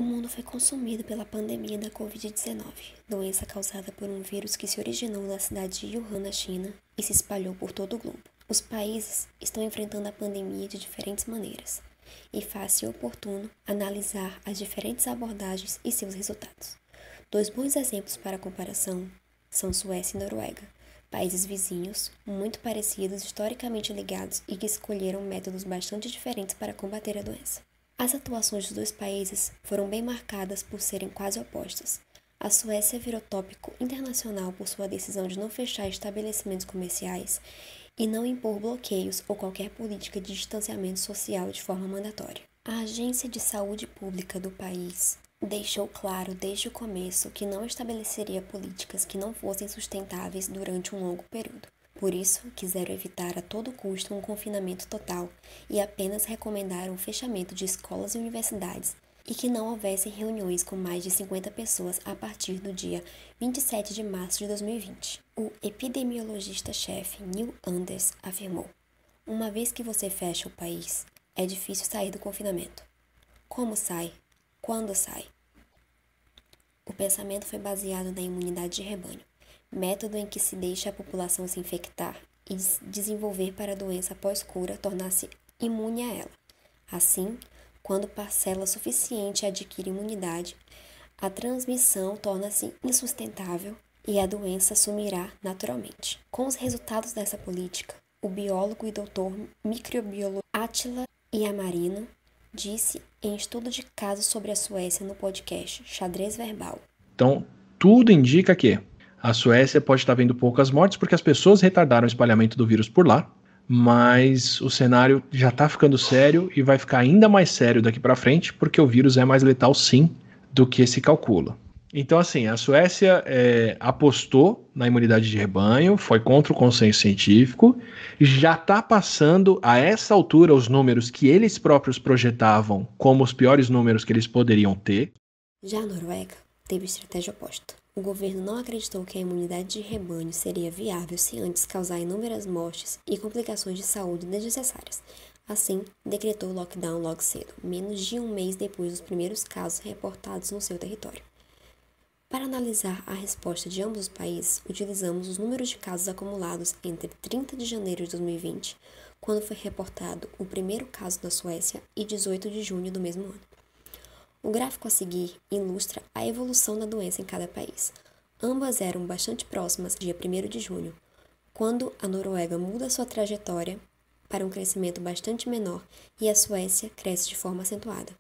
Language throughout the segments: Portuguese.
mundo foi consumido pela pandemia da Covid-19, doença causada por um vírus que se originou na cidade de Wuhan, na China, e se espalhou por todo o globo. Os países estão enfrentando a pandemia de diferentes maneiras, e faz-se oportuno analisar as diferentes abordagens e seus resultados. Dois bons exemplos para comparação são Suécia e Noruega, países vizinhos, muito parecidos, historicamente ligados e que escolheram métodos bastante diferentes para combater a doença. As atuações dos dois países foram bem marcadas por serem quase opostas. A Suécia virou tópico internacional por sua decisão de não fechar estabelecimentos comerciais e não impor bloqueios ou qualquer política de distanciamento social de forma mandatória. A Agência de Saúde Pública do país deixou claro desde o começo que não estabeleceria políticas que não fossem sustentáveis durante um longo período. Por isso, quiseram evitar a todo custo um confinamento total e apenas recomendaram o fechamento de escolas e universidades e que não houvessem reuniões com mais de 50 pessoas a partir do dia 27 de março de 2020. O epidemiologista-chefe Neil Anders afirmou: "Uma vez que você fecha o país, é difícil sair do confinamento. Como sai? Quando sai?" O pensamento foi baseado na imunidade de rebanho, método em que se deixa a população se infectar e desenvolver para a doença após cura tornar-se imune a ela. Assim, quando parcela suficiente adquire imunidade, a transmissão torna-se insustentável e a doença sumirá naturalmente. Com os resultados dessa política, o biólogo e doutor microbiólogo Attila Yamarino disse em estudo de caso sobre a Suécia no podcast Xadrez Verbal. Então, tudo indica que a Suécia pode estar vendo poucas mortes porque as pessoas retardaram o espalhamento do vírus por lá, mas o cenário já está ficando sério e vai ficar ainda mais sério daqui para frente porque o vírus é mais letal sim do que se calcula. Então, assim, a Suécia apostou na imunidade de rebanho, foi contra o consenso científico, já está passando a essa altura os números que eles próprios projetavam como os piores números que eles poderiam ter. Já a Noruega teve estratégia oposta. O governo não acreditou que a imunidade de rebanho seria viável se antes causar inúmeras mortes e complicações de saúde desnecessárias. Assim, decretou o lockdown logo cedo, menos de um mês depois dos primeiros casos reportados no seu território. Para analisar a resposta de ambos os países, utilizamos os números de casos acumulados entre 30 de janeiro de 2020, quando foi reportado o primeiro caso na Suécia, e 18 de junho do mesmo ano. O gráfico a seguir ilustra a evolução da doença em cada país. Ambas eram bastante próximas dia 1º de junho, quando a Noruega muda sua trajetória para um crescimento bastante menor e a Suécia cresce de forma acentuada.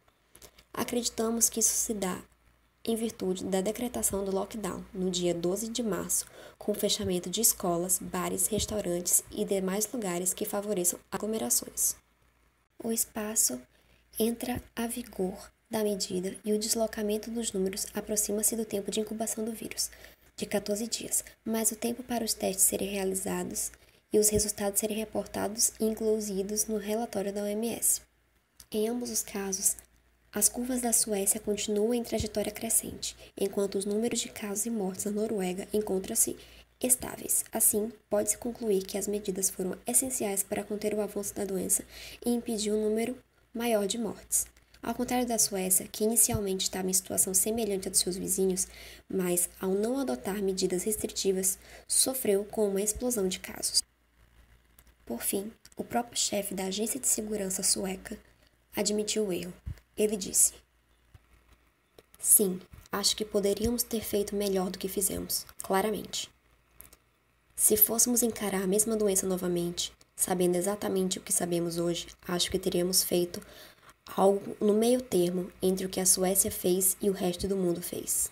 Acreditamos que isso se dá em virtude da decretação do lockdown no dia 12 de março, com o fechamento de escolas, bares, restaurantes e demais lugares que favoreçam aglomerações. O espaço entra a vigor da medida e o deslocamento dos números aproxima-se do tempo de incubação do vírus, de 14 dias, mas o tempo para os testes serem realizados e os resultados serem reportados e incluídos no relatório da OMS. Em ambos os casos, as curvas da Suécia continuam em trajetória crescente, enquanto os números de casos e mortes na Noruega encontram-se estáveis. Assim, pode-se concluir que as medidas foram essenciais para conter o avanço da doença e impedir um número maior de mortes. Ao contrário da Suécia, que inicialmente estava em situação semelhante à dos seus vizinhos, mas, ao não adotar medidas restritivas, sofreu com uma explosão de casos. Por fim, o próprio chefe da Agência de Segurança sueca admitiu o erro. Ele disse: "Sim, acho que poderíamos ter feito melhor do que fizemos, claramente. Se fôssemos encarar a mesma doença novamente, sabendo exatamente o que sabemos hoje, acho que teríamos feito algo no meio termo entre o que a Suécia fez e o resto do mundo fez."